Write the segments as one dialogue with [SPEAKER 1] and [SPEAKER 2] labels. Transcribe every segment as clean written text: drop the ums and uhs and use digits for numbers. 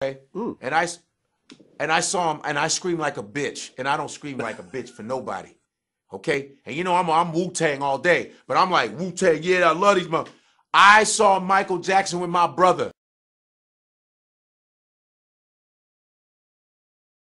[SPEAKER 1] Okay? And I saw him, and I screamed like a bitch, and I don't scream like a bitch for nobody. Okay? And you know I'm Wu-Tang all day, but I'm like, Wu-Tang, yeah, I love these mother. I saw Michael Jackson with my brother.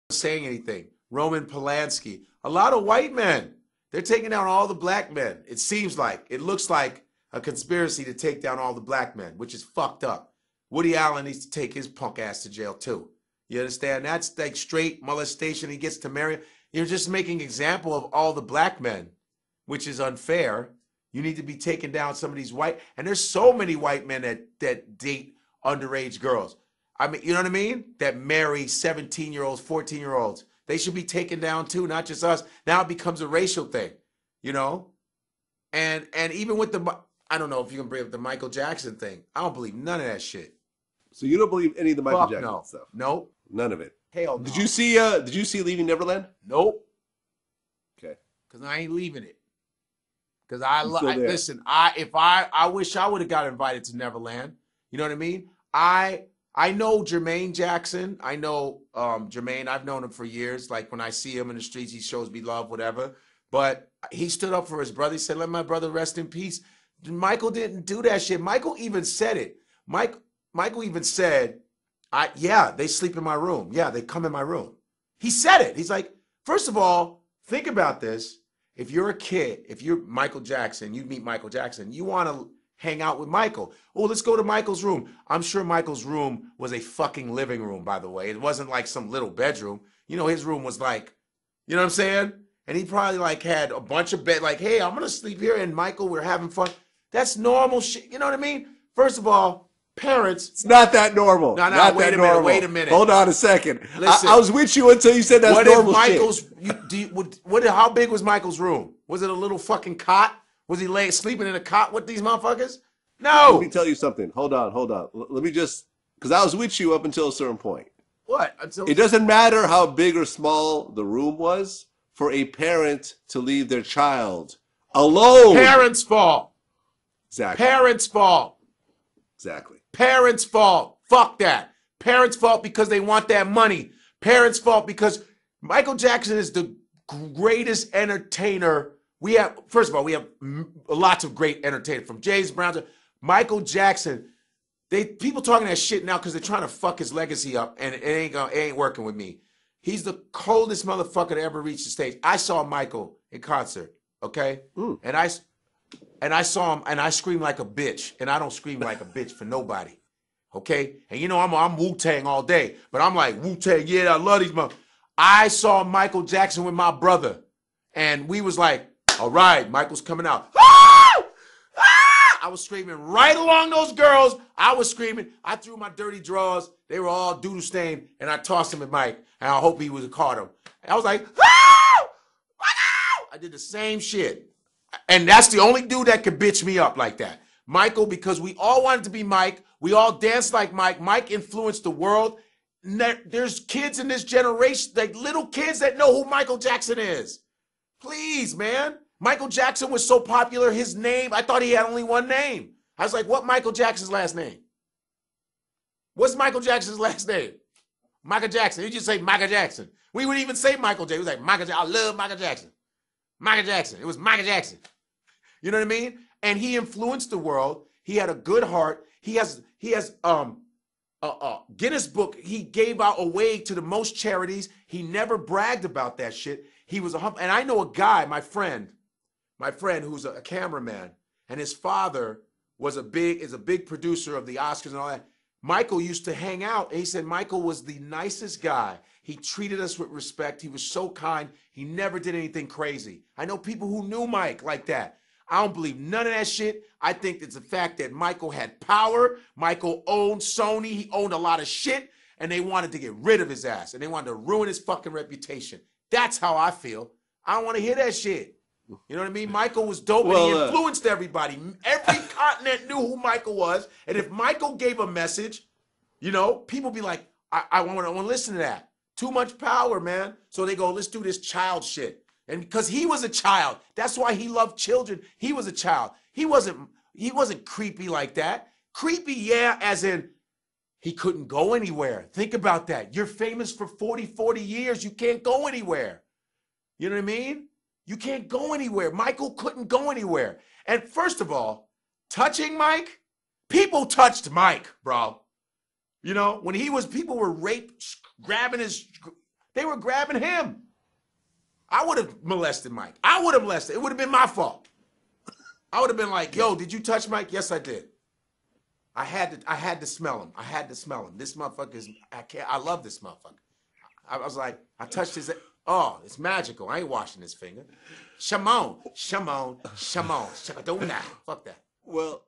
[SPEAKER 1] Saying anything. Roman Polanski. A lot of white men. They're taking down all the black men. It seems like. It looks like a conspiracy to take down all the black men, which is fucked up. Woody Allen needs to take his punk ass to jail too. You understand? That's like straight molestation. He gets to marry. You're just making example of all the black men, which is unfair. You need to be taking down some of these white, and there's so many white men that date underage girls. I mean, you know what I mean? That marry 17-year-olds, 14-year-olds. They should be taken down too, not just us. Now it becomes a racial thing, you know? And even with I don't know if you can bring up the Michael Jackson thing. I don't believe none of that shit.
[SPEAKER 2] So you don't believe any of the Michael Jackson
[SPEAKER 1] no.
[SPEAKER 2] stuff?
[SPEAKER 1] Nope.
[SPEAKER 2] None of it.
[SPEAKER 1] Hell no.
[SPEAKER 2] Did you see Leaving Neverland?
[SPEAKER 1] Nope.
[SPEAKER 2] Okay.
[SPEAKER 1] Because I ain't leaving it. Because listen, I wish I would have got invited to Neverland. You know what I mean? I know Jermaine Jackson. I know Jermaine. I've known him for years. Like when I see him in the streets, he shows me love, whatever. But he stood up for his brother. He said, let my brother rest in peace. Michael didn't do that shit. Michael even said it. Michael even said, yeah, they sleep in my room. Yeah, they come in my room. He said it. He's like, first of all, think about this. If you're a kid, if you're Michael Jackson, you meet Michael Jackson, you want to hang out with Michael. Oh, let's go to Michael's room. I'm sure Michael's room was a fucking living room, by the way. It wasn't like some little bedroom. You know, his room was like, you know what I'm saying? And he probably like had a bunch of bed, like, hey, I'm going to sleep here. And Michael, we're having fun. That's normal shit. You know what I mean? First of all, parents.
[SPEAKER 2] It's not that normal.
[SPEAKER 1] No, wait a minute.
[SPEAKER 2] Hold on a second.
[SPEAKER 1] Listen,
[SPEAKER 2] I was with you until you said that's normal
[SPEAKER 1] shit. How big was Michael's room? Was it a little fucking cot? Was he sleeping in a cot with these motherfuckers? No.
[SPEAKER 2] Let me tell you something. Hold on. Let me just, because I was with you up until a certain point.
[SPEAKER 1] What?
[SPEAKER 2] It doesn't matter how big or small the room was for a parent to leave their child alone.
[SPEAKER 1] Parents' fault.
[SPEAKER 2] Exactly.
[SPEAKER 1] Parents' fault.
[SPEAKER 2] Exactly.
[SPEAKER 1] Parents' fault. Fuck that. Parents' fault because they want that money. Parents' fault because Michael Jackson is the greatest entertainer. First of all, we have lots of great entertainers from James Brown to Michael Jackson. People talking that shit now because they're trying to fuck his legacy up, and it ain't working with me. He's the coldest motherfucker to ever reach the stage. I saw Michael in concert, okay? And I saw him, and I screamed like a bitch, and I don't scream like a bitch for nobody, okay? And you know I'm Wu-Tang all day, but I'm like, Wu-Tang, yeah, I love these mother. I saw Michael Jackson with my brother, and we was like, all right, Michael's coming out. Ah! Ah! I was screaming right along those girls. I was screaming. I threw my dirty drawers. They were all doodle stained, and I tossed them at Mike, and I hope he would have caught them. And I was like, ah! I did the same shit. And that's the only dude that could bitch me up like that. Michael, because we all wanted to be Mike. We all danced like Mike. Mike influenced the world. There's kids in this generation, like little kids that know who Michael Jackson is. Please, man. Michael Jackson was so popular, his name, I thought he had only one name. I was like, what Michael Jackson's last name? What's Michael Jackson's last name? Michael Jackson. You just say Michael Jackson. We would even say Michael Jackson. It was like Michael Jackson. I love Michael Jackson. Michael Jackson. It was Michael Jackson. You know what I mean? And he influenced the world. He had a good heart. He has Guinness Book. He gave out away to the most charities. He never bragged about that shit. He was and I know a guy, my friend who's a cameraman, and his father is a big producer of the Oscars and all that. Michael used to hang out, and he said Michael was the nicest guy. He treated us with respect. He was so kind. He never did anything crazy. I know people who knew Mike like that. I don't believe none of that shit. I think it's the fact that Michael had power. Michael owned Sony. He owned a lot of shit, and they wanted to get rid of his ass, and they wanted to ruin his fucking reputation. That's how I feel. I don't want to hear that shit. You know what I mean? Michael was dope, and he influenced everybody. Every continent knew who Michael was, and if Michael gave a message, you know, people be like, I want to listen to that. Too much power, man. So they go, let's do this child shit. And because he was a child, that's why he loved children. He was a child. He wasn't creepy like that. Creepy, yeah, as in He couldn't go anywhere. Think about that. You're famous for 40 years. You can't go anywhere. You know what I mean? You can't go anywhere. Michael couldn't go anywhere. And first of all, touching Mike, people touched Mike, bro. You know, when he was, people were raped, grabbing they were grabbing him. I would have molested Mike. I would have molested. It would have been my fault. I would have been like, yo, did you touch Mike? Yes, I did. I had to smell him. I had to smell him. This motherfucker is, I love this motherfucker. I was like, I touched his, oh, it's magical. I ain't washing his finger. Shimon, Shimon, Shimon, Shakadona. Fuck that.
[SPEAKER 2] Well,